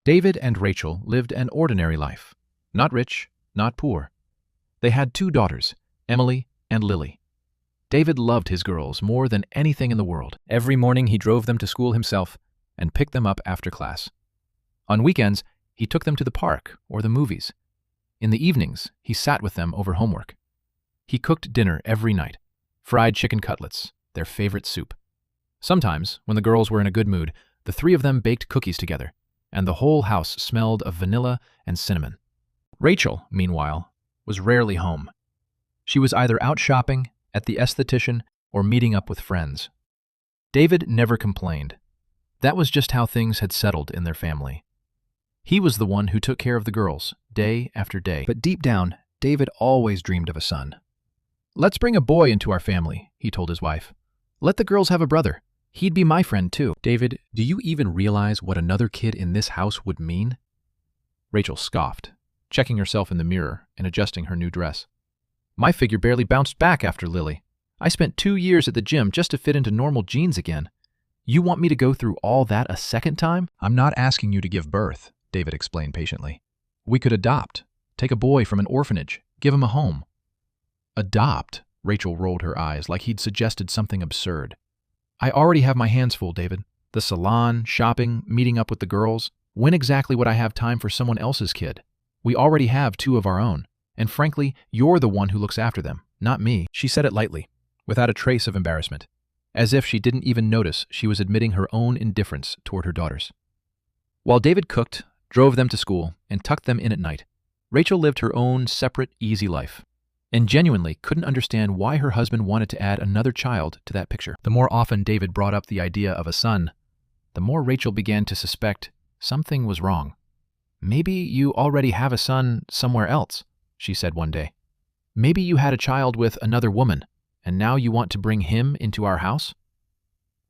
David and Rachel lived an ordinary life. Not rich, not poor. They had 2 daughters, Emily and Lily. David loved his girls more than anything in the world. Every morning he drove them to school himself and picked them up after class. On weekends, he took them to the park or the movies. In the evenings, he sat with them over homework. He cooked dinner every night, fried chicken cutlets, their favorite soup. Sometimes, when the girls were in a good mood, the 3 of them baked cookies together, and the whole house smelled of vanilla and cinnamon. Rachel, meanwhile, was rarely home. She was either out shopping, at the esthetician, or meeting up with friends. David never complained. That was just how things had settled in their family. He was the one who took care of the girls, day after day. But deep down, David always dreamed of a son. "Let's bring a boy into our family," he told his wife. "Let the girls have a brother. He'd be my friend too." "David, do you even realize what another kid in this house would mean?" Rachel scoffed, checking herself in the mirror and adjusting her new dress. "My figure barely bounced back after Lily. I spent 2 years at the gym just to fit into normal jeans again. You want me to go through all that a second time?" "I'm not asking you to give birth," David explained patiently. "We could adopt. Take a boy from an orphanage. Give him a home." "Adopt?" Rachel rolled her eyes like he'd suggested something absurd. "I already have my hands full, David. The salon, shopping, meeting up with the girls. When exactly would I have time for someone else's kid? We already have 2 of our own. And frankly, you're the one who looks after them, not me." She said it lightly, without a trace of embarrassment, as if she didn't even notice she was admitting her own indifference toward her daughters. While David cooked, drove them to school, and tucked them in at night, Rachel lived her own separate, easy life, and genuinely couldn't understand why her husband wanted to add another child to that picture. The more often David brought up the idea of a son, the more Rachel began to suspect something was wrong. "Maybe you already have a son somewhere else," she said one day. "Maybe you had a child with another woman, and now you want to bring him into our house?"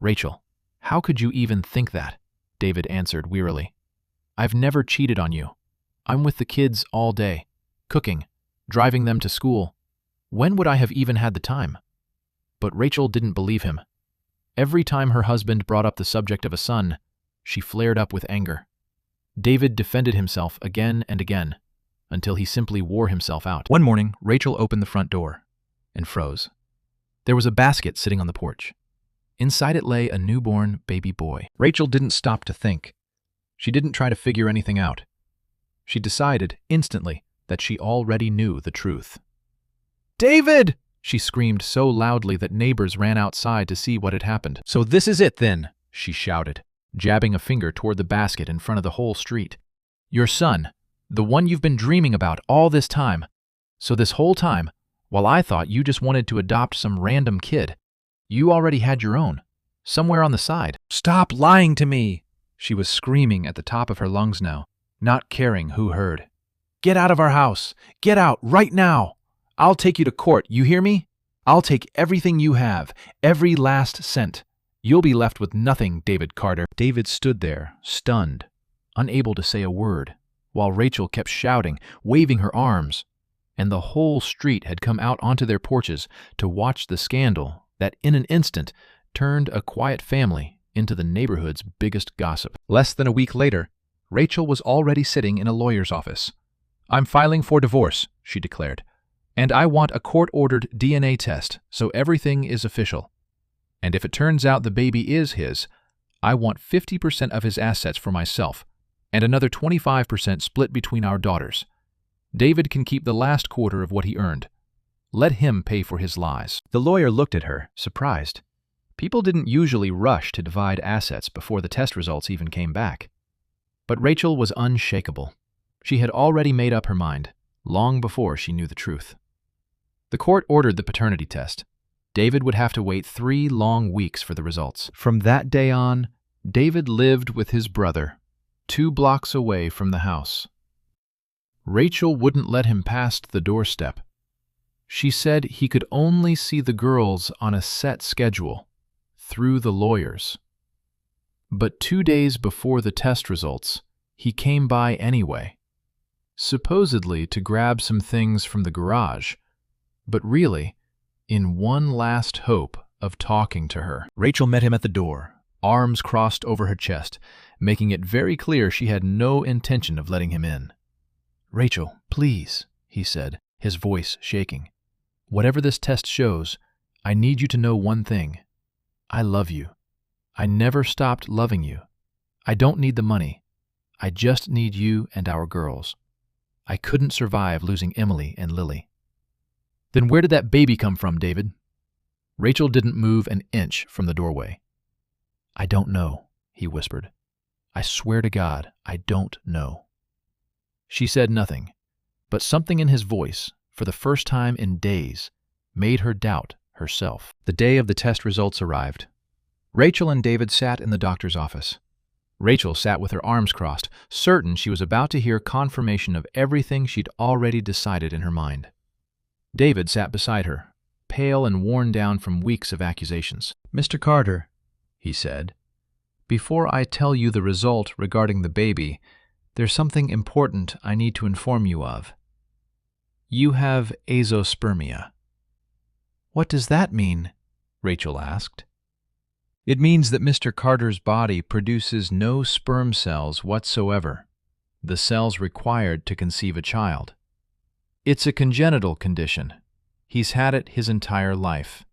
"Rachel, how could you even think that?" David answered wearily. "I've never cheated on you. I'm with the kids all day, cooking, driving them to school. When would I have even had the time?" But Rachel didn't believe him. Every time her husband brought up the subject of a son, she flared up with anger. David defended himself again and again, until he simply wore himself out. One morning, Rachel opened the front door and froze. There was a basket sitting on the porch. Inside it lay a newborn baby boy. Rachel didn't stop to think. She didn't try to figure anything out. She decided instantly that she already knew the truth. "David!" she screamed so loudly that neighbors ran outside to see what had happened. "So this is it then," she shouted, jabbing a finger toward the basket in front of the whole street. "Your son, the one you've been dreaming about all this time. So this whole time, while I thought you just wanted to adopt some random kid, you already had your own, somewhere on the side." "Stop lying to me!" She was screaming at the top of her lungs now, not caring who heard. "Get out of our house! Get out right now! I'll take you to court, you hear me? I'll take everything you have, every last cent. You'll be left with nothing, David Carter." David stood there, stunned, unable to say a word, while Rachel kept shouting, waving her arms, and the whole street had come out onto their porches to watch the scandal that in an instant turned a quiet family into the neighborhood's biggest gossip. Less than a week later, Rachel was already sitting in a lawyer's office. "I'm filing for divorce," she declared, "and I want a court-ordered DNA test so everything is official. And if it turns out the baby is his, I want 50% of his assets for myself and another 25% split between our daughters. David can keep the last quarter of what he earned. Let him pay for his lies." The lawyer looked at her, surprised. People didn't usually rush to divide assets before the test results even came back. But Rachel was unshakable. She had already made up her mind, long before she knew the truth. The court ordered the paternity test. David would have to wait 3 long weeks for the results. From that day on, David lived with his brother, 2 blocks away from the house. Rachel wouldn't let him past the doorstep. She said he could only see the girls on a set schedule, through the lawyers. But 2 days before the test results, he came by anyway, supposedly to grab some things from the garage, but really, in one last hope of talking to her. Rachel met him at the door, arms crossed over her chest, making it very clear she had no intention of letting him in. "Rachel, please," he said, his voice shaking. "Whatever this test shows, I need you to know one thing. I love you. I never stopped loving you. I don't need the money. I just need you and our girls. I couldn't survive losing Emily and Lily." "Then where did that baby come from, David?" Rachel didn't move an inch from the doorway. "I don't know," he whispered. "I swear to God, I don't know." She said nothing, but something in his voice, for the first time in days, made her doubt herself. The day of the test results arrived. Rachel and David sat in the doctor's office. Rachel sat with her arms crossed, certain she was about to hear confirmation of everything she'd already decided in her mind. David sat beside her, pale and worn down from weeks of accusations. "Mr. Carter," he said, "before I tell you the result regarding the baby, there's something important I need to inform you of. You have azoospermia." "What does that mean?" Rachel asked. "It means that Mr. Carter's body produces no sperm cells whatsoever, the cells required to conceive a child. It's a congenital condition. He's had it his entire life.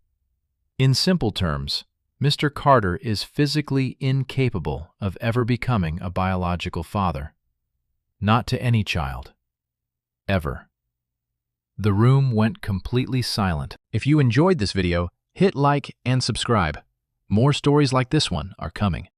In simple terms, Mr. Carter is physically incapable of ever becoming a biological father. Not to any child. Ever." The room went completely silent. If you enjoyed this video, hit like and subscribe. More stories like this one are coming.